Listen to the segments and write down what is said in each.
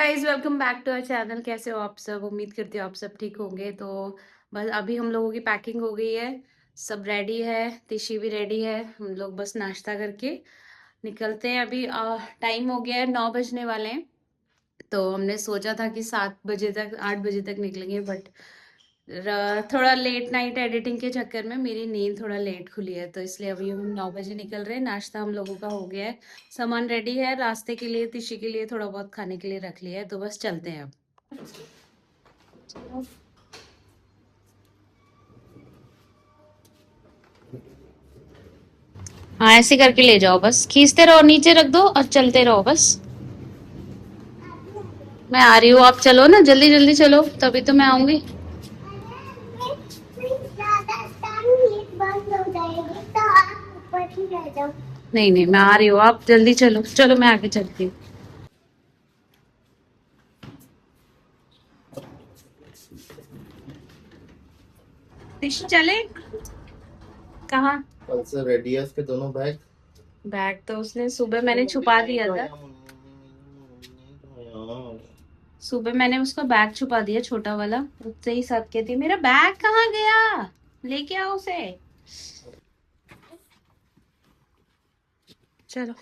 Guys welcome back to our channel. कैसे हो आप सब? उम्मीद करती हूँ आप सब ठीक होंगे। तो बस अभी हम लोगों की पैकिंग हो गई है, सब रेडी है, तिशी भी रेडी है। हम लोग बस नाश्ता करके निकलते हैं। अभी टाइम हो गया है, 9 बजने वाले हैं। तो हमने सोचा था कि 7 बजे तक 8 बजे तक निकलेंगे, बट थोड़ा लेट नाइट एडिटिंग के चक्कर में मेरी नींद थोड़ा लेट खुली है, तो इसलिए अभी हम 9 बजे निकल रहे हैं। नाश्ता हम लोगों का हो गया है, सामान रेडी है, रास्ते के लिए तिशी के लिए थोड़ा बहुत खाने के लिए रख लिया है। तो बस चलते हैं अब। हाँ, ऐसे करके ले जाओ, बस खींचते रहो, नीचे रख दो और चलते रहो बस। मैं आ रही हूँ, आप चलो ना, जल्दी जल्दी चलो, तभी तो मैं आऊंगी। नहीं नहीं, मैं आ रही हूँ, आप जल्दी चलो, चलो मैं आगे चलती हूँ। चले कहाँ? कल से रेडी है उसके दोनों बैग। बैग तो उसने सुबह मैंने छुपा दिया था। सुबह मैंने उसका बैग छुपा दिया, छोटा वाला, उससे ही साथ कहती मेरा बैग कहाँ गया, लेके आओ उसे। चलो,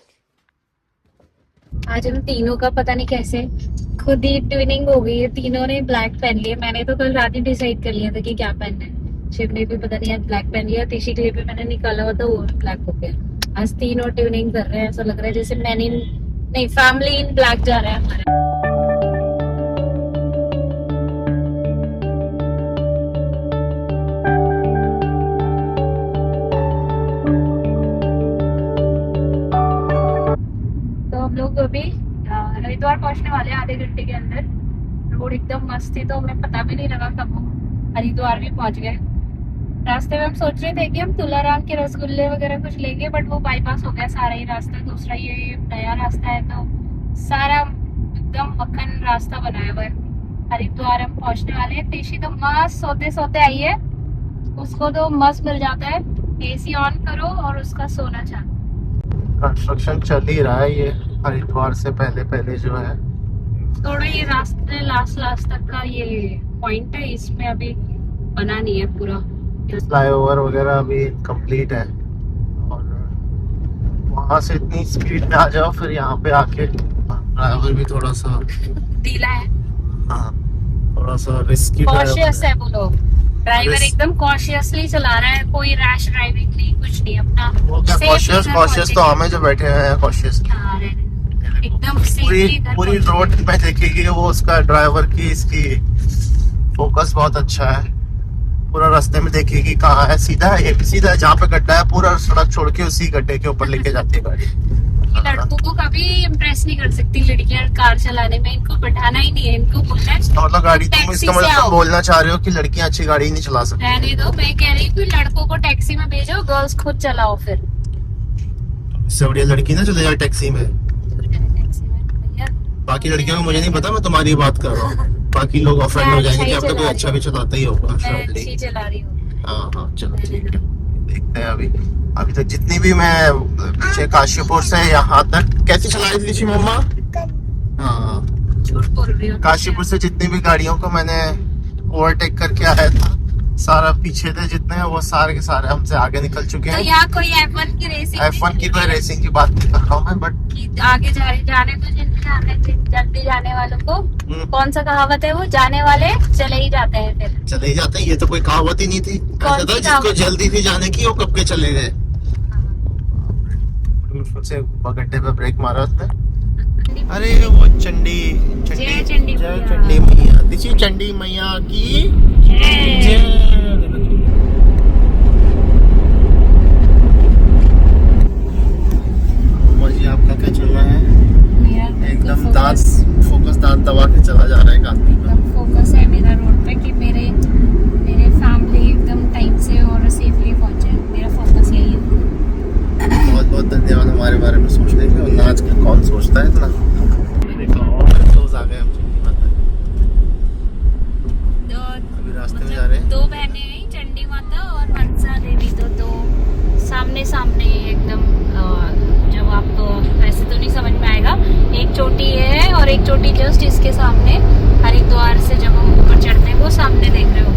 आज हम तीनों का पता नहीं कैसे खुद ही ट्विनिंग हो गई है। तीनों ने ब्लैक पहन लिया। मैंने तो कल रात ही डिसाइड कर लिया था कि क्या पहनना है। शिव ने भी पता नहीं आज ब्लैक पहन लिया। तिशी के लिए भी मैंने निकाला हुआ था, वो भी ब्लैक हो गया। आज तीनों ट्विनिंग कर रहे हैं। ऐसा लग रहा है जैसे मैन इन नहीं, फैमिली इन ब्लैक जा रहा है हमारा। तो हम लोग अभी हरिद्वार पहुंचने वाले हैं आधे घंटे के अंदर। रोड एकदम मस्त थी, तो हमें पता भी नहीं लगा कब हम हरिद्वार भी पहुंच गए। रास्ते में हम सोच रहे थे कि हम तुलाराम के रसगुल्ले वगैरह कुछ लेंगे, बट वो बाईपास हो गया सारा ही रास्ता। दूसरा ये नया रास्ता है, तो सारा एकदम मक्खन रास्ता बनाया हुआ है। हरिद्वार हम पहुंचने वाले हैं। तेशी तो मस्त सोते सोते आई है, उसको तो मस्त मिल जाता है। एसी ऑन करो और उसका सोना चालू। कंस्ट्रक्शन चल ही रहा है ये हरिद्वार से पहले पहले जो है। थोड़ा ये रास्ते लास्ट तक का ये पॉइंट है, इसमें अभी बना नहीं है पूरा। फ्लाईओवर वगैरह अभी कंप्लीट है, और वहां से इतनी स्पीड में आ जाओ, फिर यहाँ पे आके ड्राइवर भी थोड़ा सा ढीला है, हाँ, थोड़ा सा रिस्की कॉशियस है वो लोग। ड्राइवर एकदम कॉशियसली चला रहा है, कोई रैश ड्राइविंग नहीं, कुछ नहीं, अपना कॉशियस तो हमें जो बैठे हुए हैं कॉशियस एकदम पूरी रोड में देखेगी वो, उसका ड्राइवर की इसकी फोकस बहुत अच्छा है। पूरा रास्ते में देखेगी कहाँ है, सीधा है, ये भी सीधा है, जहाँ पे गड्ढा है पूरा सड़क छोड़ के उसी गड्ढे के ऊपर लेके जाती है गाड़ी। लड़कों को कभी इम्प्रेस नहीं कर सकती लड़कियां कार चलाने में, इनको बैठाना ही नहीं है, इनको बोलना है मतलब गाड़ी, तुम इसका मतलब बोलना चाह रहे हो कि लड़कियां अच्छी गाड़ी नहीं चला सकती? रहने दो, मैं कह रही हूँ कि लड़कों को टैक्सी में भेजो, गर्ल्स खुद चलाओ। फिर इससे बढ़िया लड़की ना चले जाए टैक्सी में। बाकी लड़कियों को मुझे नहीं पता, मैं तुम्हारी बात कर रहा हूँ। बाकी लोग ऑफेंड हो जाएंगे कि आपका कोई अच्छा भी चलाता ही होगा। हाँ चलो ठीक है, देखते हैं। अभी तक जितनी भी मैं पीछे काशीपुर से यहाँ तक कैसे चला रही थी मम्मा? हाँ, काशीपुर से जितनी भी गाड़ियों को मैंने ओवरटेक करके आया था, सारा पीछे थे जितने हैं, वो सारे के सारे हमसे आगे निकल चुके हैं। तो यहाँ कोई F1 की कोई रेसिंग की बात नहीं कर रहा हूँ मैं, बट आगे जाने तो जल्दी जाने वालों को कौन सा कहावत है वो, जाने वाले चले ही जाते हैं, फिर चले ही जाते हैं। ये तो कोई कहावत ही नहीं थी। जिसको जल्दी थी जाने की, वो कब के चले गए। से गड्ढे पे ब्रेक मारा उसने। अरे वो चंडी मैया, दिशी चंडी मैया की जय। जी आपका क्या चल रहा है? एकदम फोकस दांत दबा के चला जा रहा है काफी। फोकस है मेरा रोड पे कि मेरे फैमिली एकदम टाइम से और सेफली पहुंचे। मेरा फोकस यही है। बहुत बहुत धन्यवाद हमारे बारे में सोचने के, वरना आजकल कौन सोचता है इतना। आ गए हम। अभी रास्ते में जा रहे हैं। दो बहनें चोटी जस्ट इसके सामने, हरिद्वार से जब हम ऊपर चढ़ते हैं वो सामने देख रहे हो।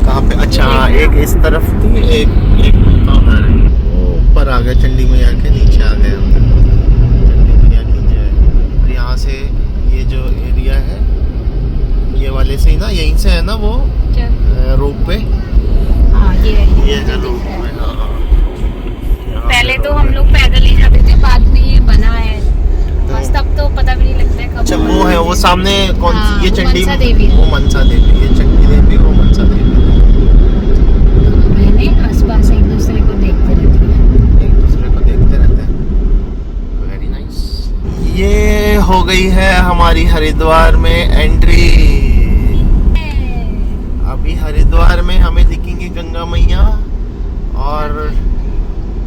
कहाँ पे? अच्छा एक इस तरफ थी, एक उधर है। वो ऊपर आ गए चंडी मैया के, नीचे आ गए हम चंडी मैया की जय। और यहाँ से ये जो एरिया है ये वाले से ही ना, यहीं से है ना वो रोप पे। हाँ ये है रोप पे। पहले तो हम लोग पैदल ही जाते थे, बाद में ये बना है बस, तब तो पता भी नहीं लगता है कब। अच्छा वो है वो सामने कौन सी? हाँ, ये चंडी मनसा देवी है। वो मनसा देवी, ये चंडी देवी, वो मनसा देवी। मैंने आसपास एक दूसरे को देखते रहते हैं। एक दूसरे को देखते रहते हैं। Very nice. ये हो गई है हमारी हरिद्वार में एंट्री। अभी हरिद्वार में हमें दिखेंगी गंगा मैया और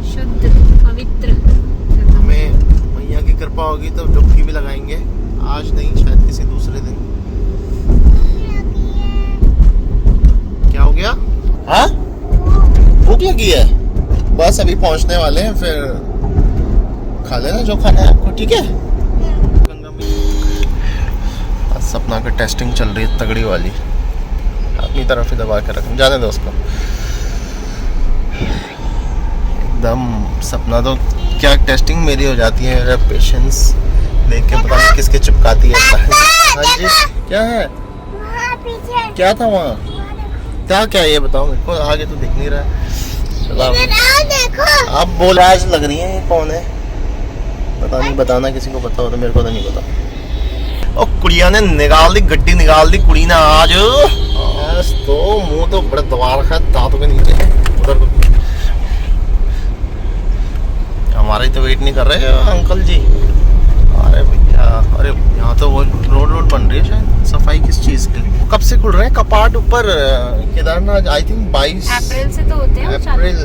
शुद्ध पवित्र। हमें मैया की कृपा होगी तो डुबकी भी लगाएंगे। आज नहीं, शायद किसी दूसरे दिन। क्या हो गया? हाँ भूख लगी है? बस अभी पहुंचने वाले हैं, फिर खा लेना जो खाना है आपको, ठीक है? सपना की टेस्टिंग चल रही है तगड़ी वाली। अपनी तरफ ही दबा के रख, जाने दो उसको। एकदम सपना तो क्या टेस्टिंग मेरी हो जाती है, मेरा पेशेंस देख के पता नहीं किसके चिपकाती है। हाँ जी क्या है? क्या था वहाँ? क्या ये बताओ मेरे को, आगे तो दिख नहीं रहा है। आप बोल आज लग रही हैं, ये कौन है पता नहीं, बताना किसी को पता हो तो, मेरे को तो नहीं पता। ओ कुड़िया ने निकाल दी, गड्डी निकाल दी कुड़ी ने आज तो मुंह तो बड़ा दबार रखा है दांतों के नीचे। उधर हमारे तो वेट नहीं कर रहे अंकल जी। अरे भैया, अरे यहाँ तो वो रोड बन रही है शायद, सफाई किस चीज की? कब से खुल रहे हैं कपाट ऊपर केदारनाथ? आई थिंक 22 अप्रैल से तो होते हैं। अप्रैल,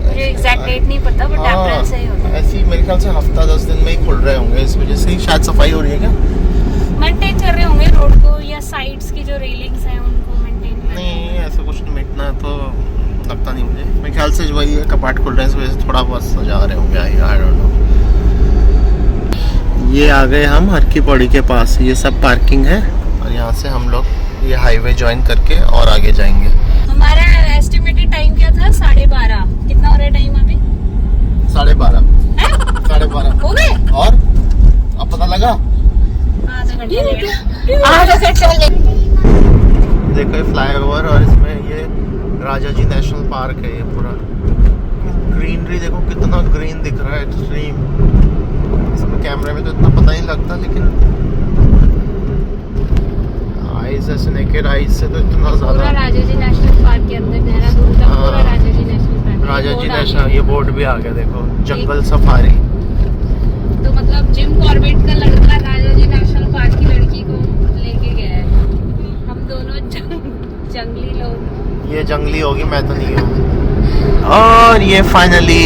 मुझे एग्जैक्ट डेट नहीं पता, बट अप्रैल से ही होता है। ऐसी मेरे ख्याल से हफ्ता 10 दिन में ही खुल रहे होंगे, इस वजह से ही शायद सफाई हो रही है। क्या मेंटेन कर रहे होंगे रोड को, या साइड्स की जो रेलिंग्स हैं उनको मेंटेन कर रहे हैं। नहीं ऐसा कुछ मिटना तो लगता नहीं मुझे, मेरे ख्याल से वही है, कपाट खुल रहे हैं इस वजह से थोड़ा बहुत सजा रहे होंगे। I don't know. ये आ गए हम हर की पौड़ी के पास, ये सब पार्किंग है और यहाँ से हम लोग ये हाईवे ज्वाइन करके और आगे जाएंगे। हमारा एस्टिमेटेड टाइम क्या था? 12:30। कितना हो रहा है टाइम अभी? 12:30। 12:30 हो गए? और अब पता लगा आधा घंटा। देखो ये फ्लाईओवर और इसमें ये राजा जी नेशनल पार्क है। ये पूरा ग्रीनरी देखो कितना ग्रीन दिख रहा है, एक्सट्रीम। इसमें कैमरे में तो इतना पता नहीं लगता, लेकिन आईज से नेकेड आईज से तो इतना ज्यादा। राजा जी नेशनल पार्क के अंदर देहरादून का पूरा राजा जी नेशनल पार्क। राजा जी नेशनल, ये बोर्ड भी आ गया देखो, जंगल सफारी। तो मतलब जिम कॉर्बेट का लड़का राजा जी नेशनल पार्क की लड़की को लेके गया है। हम दोनों जंगली लोग। ये जंगली होगी, मैं तो नहीं हूँ। और ये फाइनली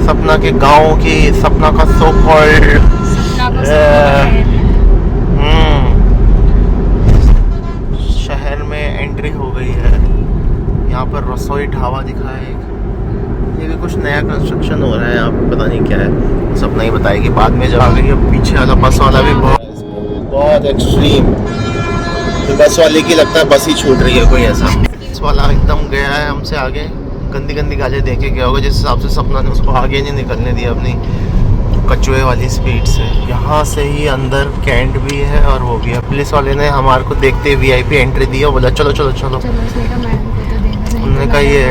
सपना के गांव की, सपना का सो कॉल्ड शहर में एंट्री हो गई है। यहाँ पर रसोई ढाबा दिखा है एक। ये भी कुछ नया कंस्ट्रक्शन हो रहा है यहाँ पे, पता नहीं क्या है, सपना ही बताएगी बाद में। जब आ गई है पीछे वाला बस वाला भी बहुत एक्सट्रीम। तो बस वाले की लगता है बस ही छूट रही है कोई ऐसा। बस वाला एकदम गया है हमसे आगे, गंदी गंदी गाड़ियाँ देखे गया होगा, जिस हिसाब से सपना ने उसको आगे नहीं निकलने दिया अपनी कचुए वाली स्पीड से। यहाँ से ही अंदर कैंट भी है और वो भी है। पुलिस वाले ने हमारे को देखते VIP एंट्री दी और बोला चलो चलो चलो। उन्होंने कहा ये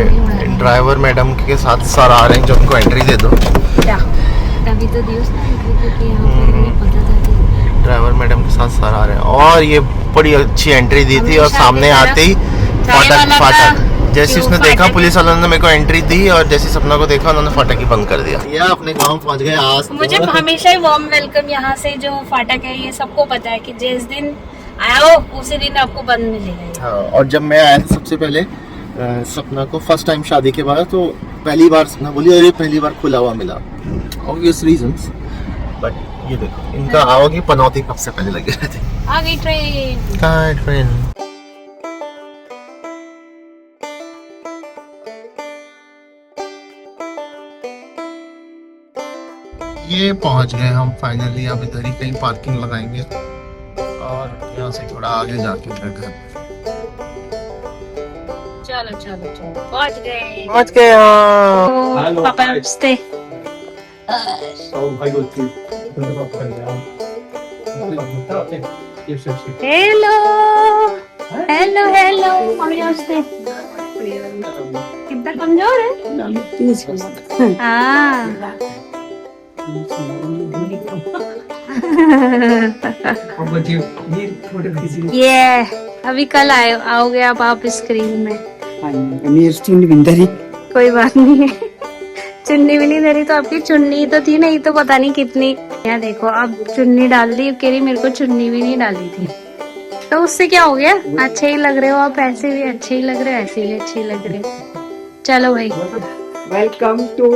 ड्राइवर मैडम के साथ सर आ रहे हैं जो उनको एंट्री दे दो। तभी तो दी उसने एंट्री, क्योंकि यहाँ पे नहीं पता था कि ड्राइवर मैडम के साथ सर आ रहे हैं। और ये बड़ी अच्छी एंट्री दी थी और सामने आते ही फाटक जैसे उसने देखा, पुलिस वालों ने मेरे को एंट्री दी और जैसे सपना को देखा उन्होंने फाटक ही बंद कर दिया। ये अपने गांव पहुंच गए आज। मुझे हमेशा ही वार्म वेलकम यहाँ से जो फाटक है ये सबको पता है कि जिस दिन आओ उसी दिन आपको बंद मिलेगा। हाँ, और जब मैं आया था सबसे पहले सपना को फर्स्ट टाइम शादी के बाद, तो पहली बार सपना बोली अरे पहली बार खुला हुआ मिला, ऑब्वियस रीजंस। बट ये देखो इनका आओगी पनौती कब से पहले लगे रहते। आ गई ट्रेन। कहाँ है ट्रेन? ये पहुंच गए हम फाइनली। अब इधर ही कहीं पार्किंग लगाएंगे और यहाँ से थोड़ा आगे जाके मेरा घर। चलो चलो चलो पहुंच गए। पहुंच गए यहाँ। तो पापा नमस्ते। हेलो हेलो हेलो मम्मी नमस्ते। कितना कमजोर है। हाँ ये अभी कल आए आओगे आप स्क्रीन में। कोई बात नहीं है। चुन्नी भी नहीं धरी तो आपकी चुन्नी तो थी नहीं तो पता नहीं कितनी। यहाँ देखो अब चुन्नी डाल दी कह रही मेरे को चुन्नी भी नहीं डाली थी तो उससे क्या हो गया। अच्छे ही लग रहे हो आप ऐसे भी अच्छे ही लग रहे हो ऐसे भी अच्छे ही लग रहे हो। चलो भाई welcome to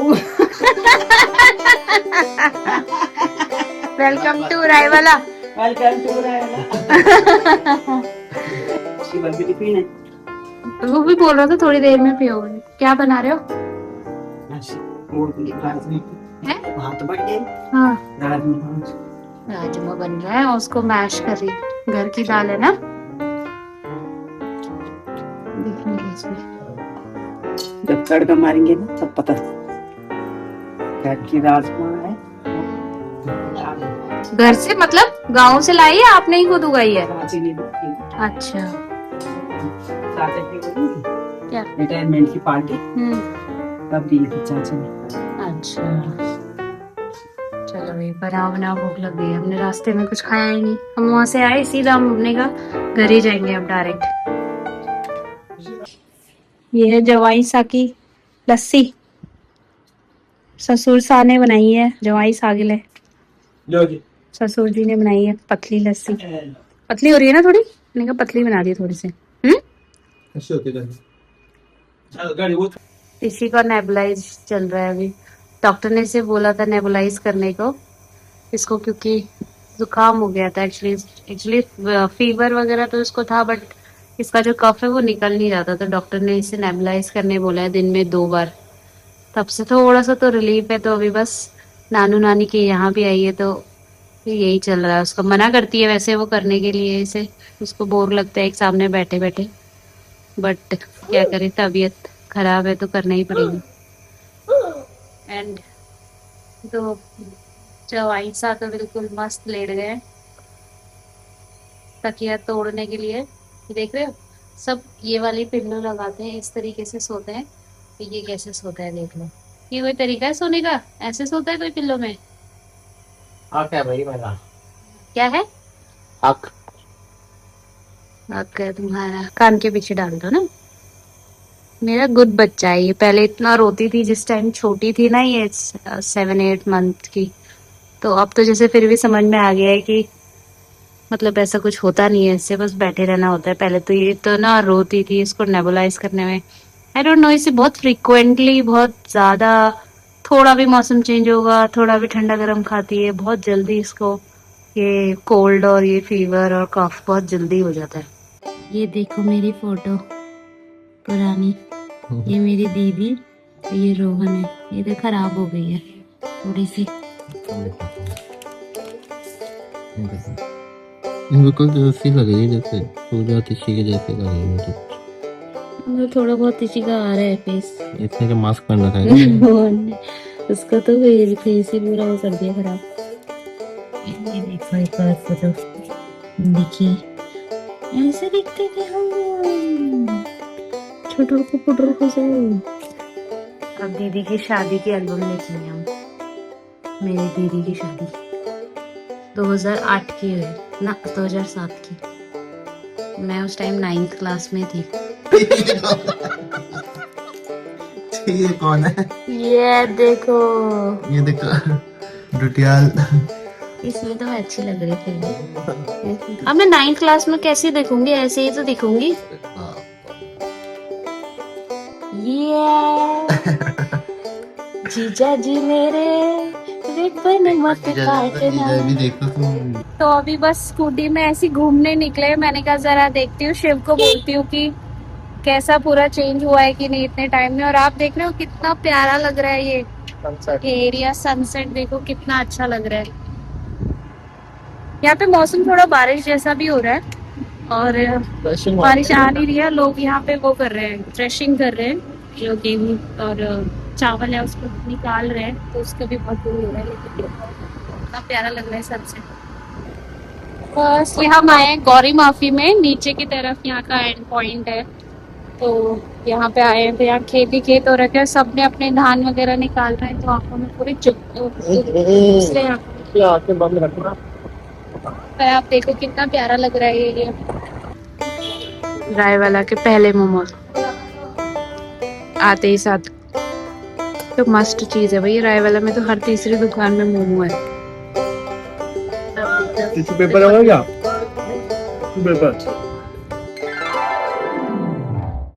welcome to Raiwala. Welcome to शिवन भी पीने वो भी बोल रहा था थोड़ी देर में पियोगे। क्या बना रहे हो। है? भात बन गए। हाँ राजमा राजमा बन रहा है और उसको मैश कर रही घर की दाल है ना। देखेंगे इसमें जब तड़का मारेंगे ना तब पता घर की राजमा है। घर से मतलब गांव से लाई है आपने ही खुद उगाई है। अच्छा क्या रिटायरमेंट की पार्टी तब दी थी चाचा ने। अच्छा चलो भाई बनाओ बनाओ भूख लग गई है। हमने रास्ते में कुछ खाया ही नहीं। हम वहां से आए सीधा हमने कहा घर ही जाएंगे अब डायरेक्ट। ये है जवाई साकी लस्सी ससुर सा ने बनाई है। जवाई सागिले ससुर जी ने बनाई है पतली लस्सी। पतली हो रही है ना थोड़ी। मैंने कहा पतली बना दी थोड़ी सी। इसी का नेबुलाइज चल रहा है अभी। डॉक्टर ने इसे बोला था नेबुलाइज करने को इसको क्योंकि जुकाम हो गया था। एक्चुअली फीवर वगैरह तो इसको था बट इसका जो कफ है वो निकल नहीं रहा था तो डॉक्टर ने इसे नेबुलाइज करने बोला है दिन में 2 बार। तब से थोड़ा सा तो रिलीफ है। तो अभी बस नानू नानी के यहाँ भी आई है तो यही चल रहा है। उसको मना करती है वैसे वो करने के लिए इसे उसको बोर लगता है एक सामने बैठे बैठे बट क्या करे तबीयत खराब है तो करना ही पड़ेगा। एंड तो जवाई सा तो बिल्कुल मस्त लेट गए तकिया तोड़ने के लिए। देख रहे हो सब ये वाली पिल्लो लगाते हैं इस तरीके से सोते हैं। तो ये कैसे सोता है देख लो। ये कोई तरीका है सोने का। ऐसे सोता है कोई पिल्लो में। क्या भाई मेरा क्या है हक हक है तुम्हारा। कान के पीछे डाल दो ना। मेरा गुड बच्चा है ये। पहले इतना रोती थी जिस टाइम छोटी थी ना ये 7-8 मंथ की। तो अब तो जैसे फिर भी समझ में आ गया है कि मतलब ऐसा कुछ होता नहीं है इससे बस बैठे रहना होता है। पहले तो ये तो ना रोती थी इसको नेबुलाइज करने में आई डोंट नो इसे बहुत फ्रिक्वेंटली बहुत ज्यादा थोड़ा भी मौसम चेंज होगा थोड़ा भी ठंडा गर्म खाती है बहुत जल्दी इसको ये कोल्ड और ये फीवर और कफ बहुत जल्दी हो जाता है। ये देखो मेरी फोटो पुरानी। ये मेरी दीदी ये रोहन है। ये तो खराब हो गई है थोड़ी सी। बिल्कुल जैसी लग रही है जैसे पूजा तिथि के जैसे लग रही है। मतलब थोड़ा बहुत इसी का आ रहा है फेस। इसने का मास्क पहन रखा है उसका तो फेस ही पूरा वो कर दिया खराब। ये देखो एक और फोटो देखिए ऐसे दिखते थे हम छोटू को पुटरू को से। अब दीदी की शादी की एल्बम देखेंगे हम। मेरी दीदी की शादी 2008 की है ना 2007 की। मैं उस टाइम 9th क्लास में थी। ये कौन है। ये देखो डुटियाल। इसमें तो मैं अच्छी लग रही थी। अब मैं 9th क्लास में कैसे दिखूंगी ऐसे ही तो दिखूंगी। ये जीजा जी मेरे रिबन मत काटना। तो अभी बस स्कूटी में ऐसी घूमने निकले। मैंने कहा जरा देखती हूँ शिव को बोलती हूँ कि कैसा पूरा चेंज हुआ है कि नहीं इतने टाइम में। और आप देख रहे हो कितना प्यारा लग रहा है ये एरिया। सनसेट देखो कितना अच्छा लग रहा है। यहाँ पे मौसम थोड़ा बारिश जैसा भी हो रहा है और बारिश आ नहीं रही है। लोग यहाँ पे वो कर रहे हैं, थ्रेशिंग कर रहे हैं, जो गेहूँ और चावल है उसको निकाल रहे हैं, तो उसका भी बहुत दूर हो रहा है। लेकिन इतना प्यारा लग रहा है सबसे। बस ये हम आए हैं गौरी माफी में, नीचे की तरफ यहाँ का एंड पॉइंट है। तो यहाँ पे आए हैं, तो यहाँ खेत ही खेत हो रखे हैं, सबने अपने धान वगैरह निकाल रहे हैं, तो आंखों में पूरी दूसरे आंखें बंद रखना। आप देखो कितना प्यारा लग रहा है ये राय वाला के पहले मोमोज आते ही साथ तो मस्त चीज है भाई। राय वाला में तो हर तीसरी दुकान में मोमो है। टिश्यू पेपर होगा क्या? Tissue paper